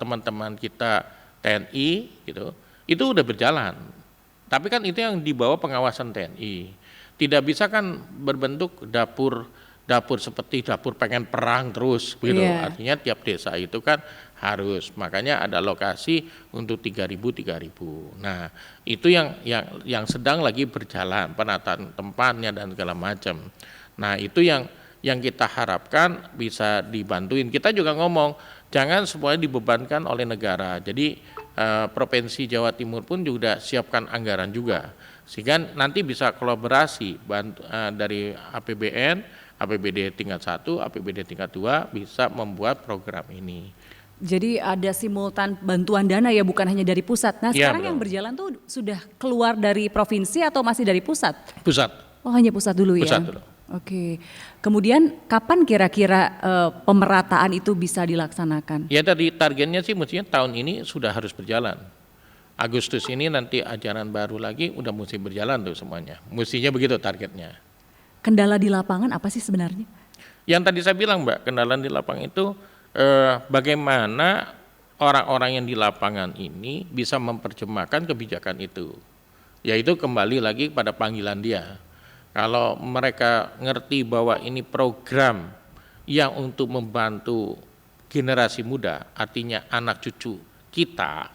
teman-teman kita TNI gitu, itu udah berjalan. Tapi kan itu yang di bawah pengawasan TNI. Tidak bisa kan berbentuk dapur seperti dapur pengen perang terus begitu. Iya. Artinya tiap desa itu kan harus, makanya ada lokasi untuk 3.000. Nah, itu yang sedang lagi berjalan, penataan tempatnya dan segala macam. Nah, itu yang kita harapkan bisa dibantuin. Kita juga ngomong jangan semuanya dibebankan oleh negara. Jadi Provinsi Jawa Timur pun juga siapkan anggaran juga, sehingga nanti bisa kolaborasi dari APBN, APBD tingkat 1, APBD tingkat 2 bisa membuat program ini. Jadi ada simultan bantuan dana ya, bukan hanya dari pusat. Nah Iya, sekarang betul. yang berjalan tuh sudah keluar dari provinsi atau masih dari pusat? Pusat. Oh hanya pusat dulu ya? Pusat dulu. Oke. Kemudian kapan kira-kira pemerataan itu bisa dilaksanakan? Ya tadi targetnya sih mestinya tahun ini sudah harus berjalan. Agustus ini nanti ajaran baru lagi udah mesti berjalan tuh semuanya. Mestinya begitu targetnya. Kendala di lapangan apa sih sebenarnya? Yang tadi saya bilang Mbak, kendala di lapangan itu bagaimana orang-orang yang di lapangan ini bisa memperjemahkan kebijakan itu. Yaitu kembali lagi pada panggilan dia. Kalau mereka ngerti bahwa ini program yang untuk membantu generasi muda, artinya anak cucu kita,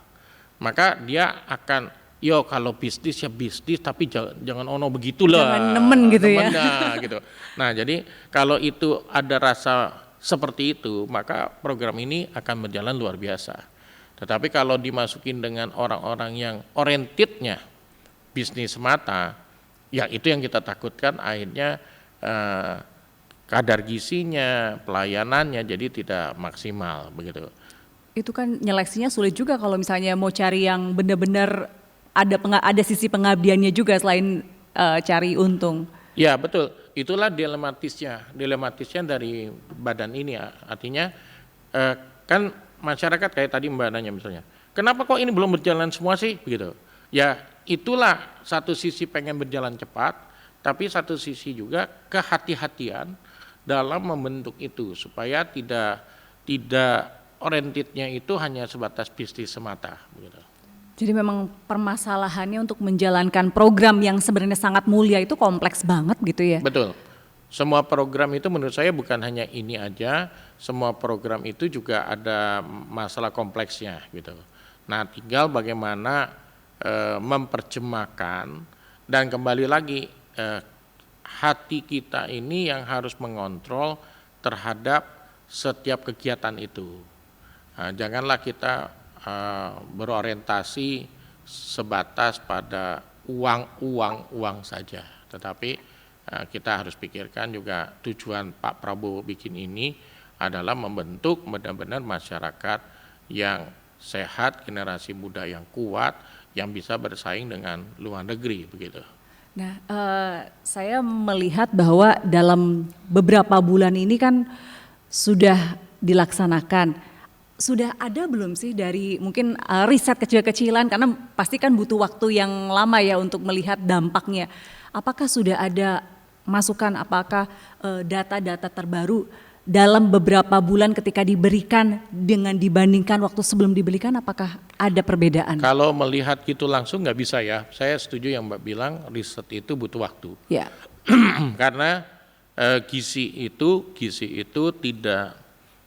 maka dia akan, yo kalau bisnis ya bisnis, tapi jangan ono begitulah. Jangan nemen gitu ya. Gitu. Nah jadi kalau itu ada rasa seperti itu, maka program ini akan berjalan luar biasa. Tetapi kalau dimasukin dengan orang-orang yang orientednya bisnis semata, ya itu yang kita takutkan akhirnya kadar gizinya, pelayanannya jadi tidak maksimal begitu. Itu kan nyeleksinya sulit juga kalau misalnya mau cari yang benar-benar ada sisi pengabdiannya juga selain cari untung. Ya betul, itulah dilematisnya dari badan ini ya. Artinya kan masyarakat kayak tadi Mbak nanya misalnya, kenapa kok ini belum berjalan semua sih begitu? Ya itulah satu sisi pengen berjalan cepat, tapi satu sisi juga kehati-hatian dalam membentuk itu supaya tidak orientednya itu hanya sebatas bisnis semata begitu. Jadi memang permasalahannya untuk menjalankan program yang sebenarnya sangat mulia itu kompleks banget gitu ya. Betul. Semua program itu menurut saya bukan hanya ini aja, semua program itu juga ada masalah kompleksnya gitu. Nah, tinggal bagaimana memperjemahkan dan kembali lagi hati kita ini yang harus mengontrol terhadap setiap kegiatan itu. Nah, janganlah kita berorientasi sebatas pada uang saja, tetapi kita harus pikirkan juga tujuan Pak Prabowo bikin ini adalah membentuk benar-benar masyarakat yang sehat, generasi muda yang kuat, yang bisa bersaing dengan luar negeri begitu. Nah, saya melihat bahwa dalam beberapa bulan ini kan sudah dilaksanakan. Sudah ada belum sih dari mungkin riset kecil-kecilan, karena pasti kan butuh waktu yang lama ya untuk melihat dampaknya. Apakah sudah ada masukan, apakah data-data terbaru dalam beberapa bulan ketika diberikan dengan dibandingkan waktu sebelum diberikan, apakah ada perbedaan? Kalau melihat gitu langsung nggak bisa ya, saya setuju yang Mbak bilang riset itu butuh waktu. Ya. Karena gizi itu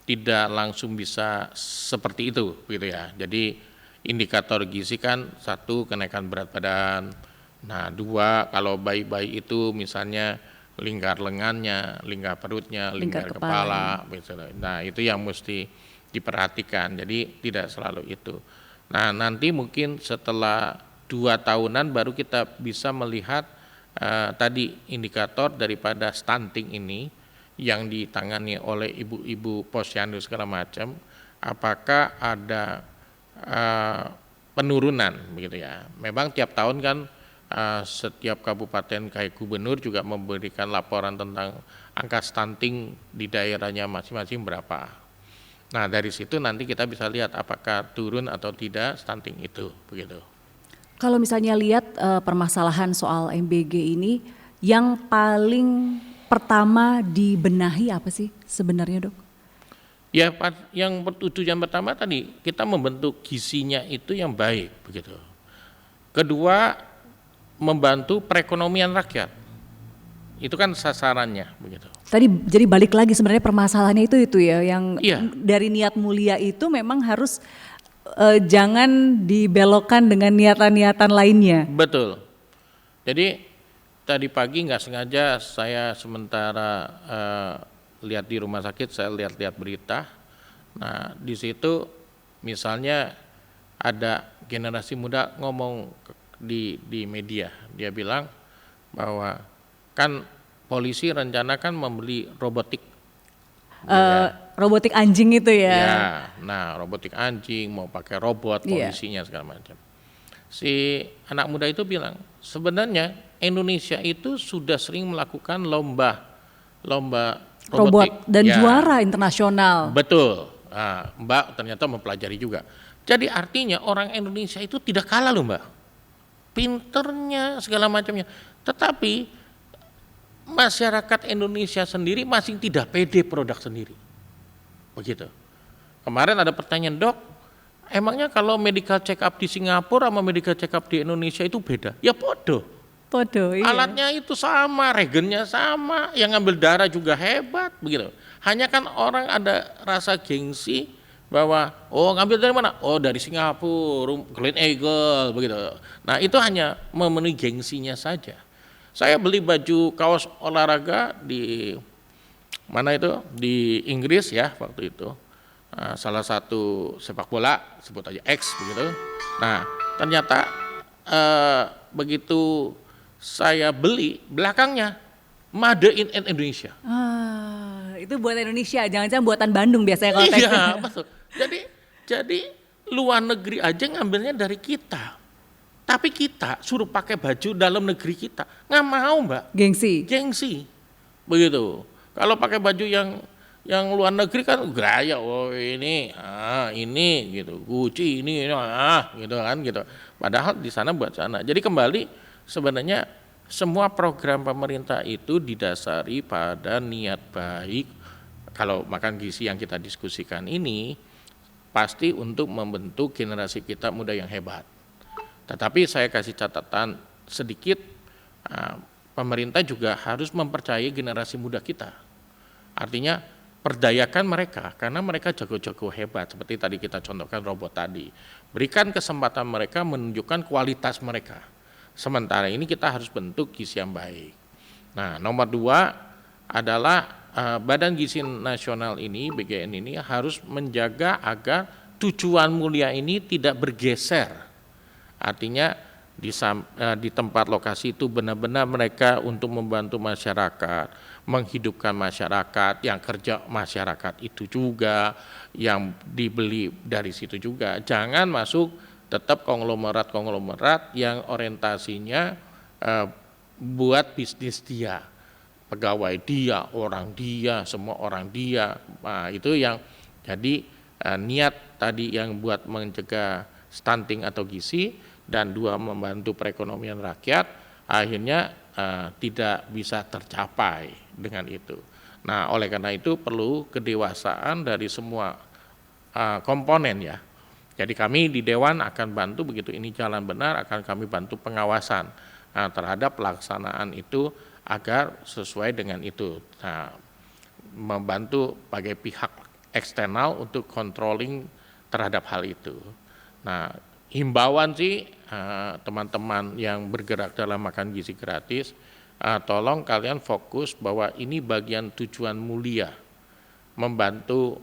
tidak langsung bisa seperti itu gitu ya. Jadi indikator gizi kan 1 kenaikan berat badan. Nah 2 kalau bayi-bayi itu misalnya lingkar lengannya, lingkar perutnya, lingkar kepala misalnya. Nah itu yang mesti diperhatikan. Jadi tidak selalu itu. Nah nanti mungkin setelah 2 tahunan baru kita bisa melihat tadi indikator daripada stunting ini yang ditangani oleh ibu-ibu posyandu segala macam, apakah ada penurunan begitu ya. Memang tiap tahun kan setiap kabupaten kayak gubernur juga memberikan laporan tentang angka stunting di daerahnya masing-masing berapa. Nah dari situ nanti kita bisa lihat apakah turun atau tidak stunting itu, begitu. Kalau misalnya lihat permasalahan soal MBG ini, yang paling pertama dibenahi apa sih sebenarnya, Dok? Ya, yang tujuan pertama tadi kita membentuk gizinya itu yang baik, begitu. Kedua, membantu perekonomian rakyat. Itu kan sasarannya, begitu. Tadi jadi balik lagi sebenarnya permasalahannya itu ya, yang Iya. dari niat mulia itu memang harus jangan dibelokkan dengan niatan-niatan lainnya. Betul. Jadi tadi pagi nggak sengaja saya sementara lihat di rumah sakit, saya lihat-lihat berita. Nah di situ misalnya ada generasi muda ngomong di media, dia bilang bahwa kan polisi rencanakan membeli robotik. Robotik anjing itu ya. Ya, nah robotik anjing mau pakai robot polisinya segala macam. Si anak muda itu bilang sebenarnya Indonesia itu sudah sering melakukan lomba robotik Dan ya, juara internasional. betul. Nah, Mbak ternyata mempelajari juga. Jadi artinya orang Indonesia itu tidak kalah loh Mbak, pinternya segala macamnya. Tetapi masyarakat Indonesia sendiri masih tidak pede produk sendiri, begitu. Kemarin ada pertanyaan, Dok, emangnya kalau medical check up di Singapura sama medical check up di Indonesia itu beda? Ya podo. Iya. Alatnya itu sama, regennya sama, yang ngambil darah juga hebat, begitu. Hanya kan orang ada rasa gengsi bahwa ngambil dari mana? Oh dari Singapura, Glen Eagle, begitu. Nah itu hanya memenuhi gengsinya saja. Saya beli baju kaos olahraga di mana itu di Inggris ya waktu itu, salah satu sepak bola sebut aja X begitu. Nah ternyata begitu saya beli belakangnya Made in Indonesia. Itu buat Indonesia, jangan-jangan buatan Bandung biasanya kalau Iya teksnya. betul. Jadi luar negeri aja ngambilnya dari kita. Tapi kita suruh pakai baju dalam negeri kita, nggak mau Mbak. Gengsi, begitu. Kalau pakai baju yang luar negeri kan gaya, ini gitu, Gucci ini, gitu kan gitu. Padahal di sana buat sana. Jadi kembali sebenarnya semua program pemerintah itu didasari pada niat baik. Kalau makan gizi yang kita diskusikan ini pasti untuk membentuk generasi kita muda yang hebat. Tetapi saya kasih catatan sedikit, pemerintah juga harus mempercayai generasi muda kita. Artinya perdayakan mereka, karena mereka jago-jago hebat, seperti tadi kita contohkan robot tadi. Berikan kesempatan mereka menunjukkan kualitas mereka. Sementara ini kita harus bentuk gizi yang baik. Nah nomor 2 adalah Badan Gizi Nasional ini, BGN ini harus menjaga agar tujuan mulia ini tidak bergeser. Artinya di tempat lokasi itu benar-benar mereka untuk membantu masyarakat, menghidupkan masyarakat, yang kerja masyarakat itu juga, yang dibeli dari situ juga. Jangan masuk tetap konglomerat yang orientasinya buat bisnis dia, pegawai dia, orang dia, semua orang dia. Nah, itu yang jadi niat tadi yang buat mencegah stunting atau gizi, dan 2 membantu perekonomian rakyat, akhirnya tidak bisa tercapai dengan itu. Nah oleh karena itu perlu kedewasaan dari semua komponen ya. Jadi kami di Dewan akan bantu begitu ini jalan benar, akan kami bantu pengawasan terhadap pelaksanaan itu agar sesuai dengan itu. Nah, membantu sebagai pihak eksternal untuk controlling terhadap hal itu. Nah himbauan sih teman-teman yang bergerak dalam makan gizi gratis, tolong kalian fokus bahwa ini bagian tujuan mulia membantu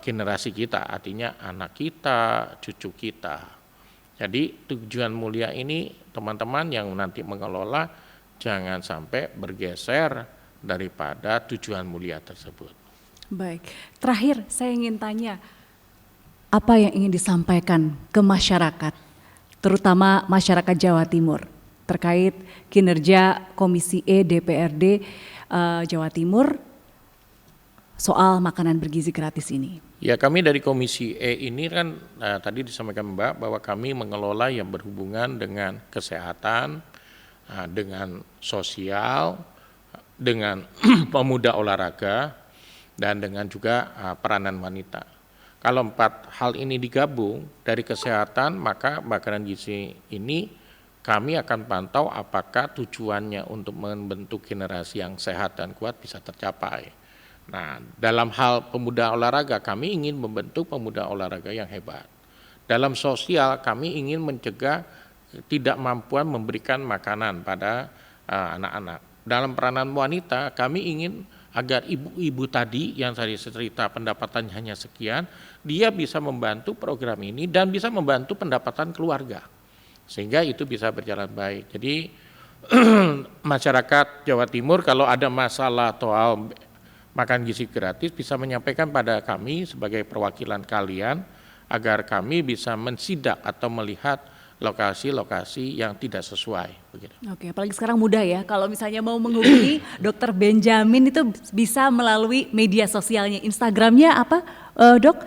generasi kita, artinya anak kita, cucu kita. Jadi tujuan mulia ini teman-teman yang nanti mengelola jangan sampai bergeser daripada tujuan mulia tersebut. Baik, terakhir saya ingin tanya, apa yang ingin disampaikan ke masyarakat, terutama masyarakat Jawa Timur, terkait kinerja Komisi E DPRD Jawa Timur soal makanan bergizi gratis ini? Ya, kami dari Komisi E ini kan tadi disampaikan Mbak bahwa kami mengelola yang berhubungan dengan kesehatan, dengan sosial, dengan pemuda olahraga, dan dengan juga peranan wanita. Kalau 4 hal ini digabung dari kesehatan, maka makanan gizi ini kami akan pantau apakah tujuannya untuk membentuk generasi yang sehat dan kuat bisa tercapai. Nah, dalam hal pemuda olahraga, kami ingin membentuk pemuda olahraga yang hebat. Dalam sosial, kami ingin mencegah tidak mampuan memberikan makanan pada anak-anak. Dalam peranan wanita, kami ingin agar ibu-ibu tadi yang tadi cerita pendapatannya hanya sekian, dia bisa membantu program ini dan bisa membantu pendapatan keluarga. Sehingga itu bisa berjalan baik. Jadi masyarakat Jawa Timur kalau ada masalah soal makan gizi gratis bisa menyampaikan pada kami sebagai perwakilan kalian agar kami bisa mensidak atau melihat lokasi-lokasi yang tidak sesuai. Begitu. Oke, apalagi sekarang mudah ya, kalau misalnya mau menghubungi Dr. Benjamin itu bisa melalui media sosialnya, Instagramnya apa Dok?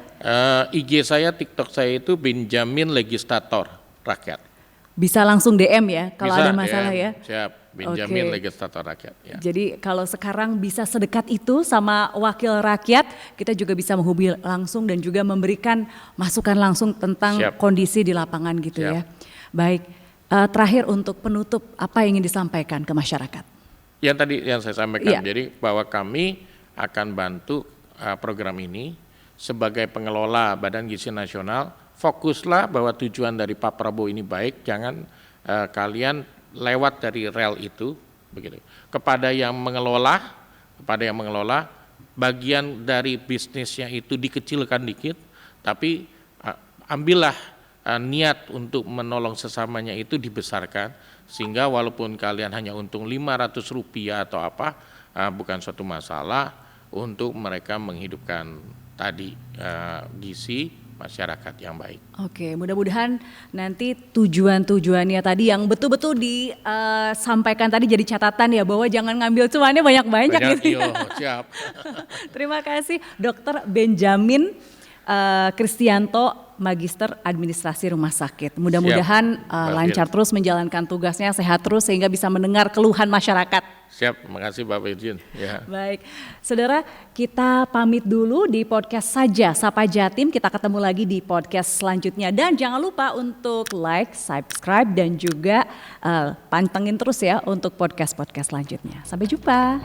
IG saya, TikTok saya itu Benjamin Legislator Rakyat. Bisa langsung DM ya kalau Bisa, ada masalah DM, ya? Siap, Benjamin Legislator Rakyat. Ya. Jadi kalau sekarang bisa sedekat itu sama wakil rakyat, kita juga bisa menghubungi langsung dan juga memberikan masukan langsung tentang kondisi di lapangan gitu ya. Baik, terakhir untuk penutup apa yang ingin disampaikan ke masyarakat? Yang tadi yang saya sampaikan, jadi bahwa kami akan bantu program ini sebagai pengelola Badan Gizi Nasional, fokuslah bahwa tujuan dari Pak Prabowo ini baik, jangan kalian lewat dari rel itu, begitu. Kepada yang mengelola, bagian dari bisnisnya itu dikecilkan dikit, tapi ambillah niat untuk menolong sesamanya itu dibesarkan, sehingga walaupun kalian hanya untung Rp500 atau apa, bukan suatu masalah untuk mereka menghidupkan tadi gizi masyarakat yang baik. Oke, mudah-mudahan nanti tujuan-tujuannya tadi yang betul-betul disampaikan tadi jadi catatan ya, bahwa jangan ngambil cuannya banyak-banyak gitu. Siap. Terima kasih Dr. Benjamin Kristianto, Magister Administrasi Rumah Sakit. Mudah-mudahan lancar terus menjalankan tugasnya, sehat terus sehingga bisa mendengar keluhan masyarakat. Siap, terima kasih Bapak Irjen. Ya. Baik, saudara, kita pamit dulu di podcast saja Sapa Jatim. Kita ketemu lagi di podcast selanjutnya. Dan jangan lupa untuk like, subscribe, dan juga pantengin terus ya untuk podcast-podcast selanjutnya. Sampai jumpa.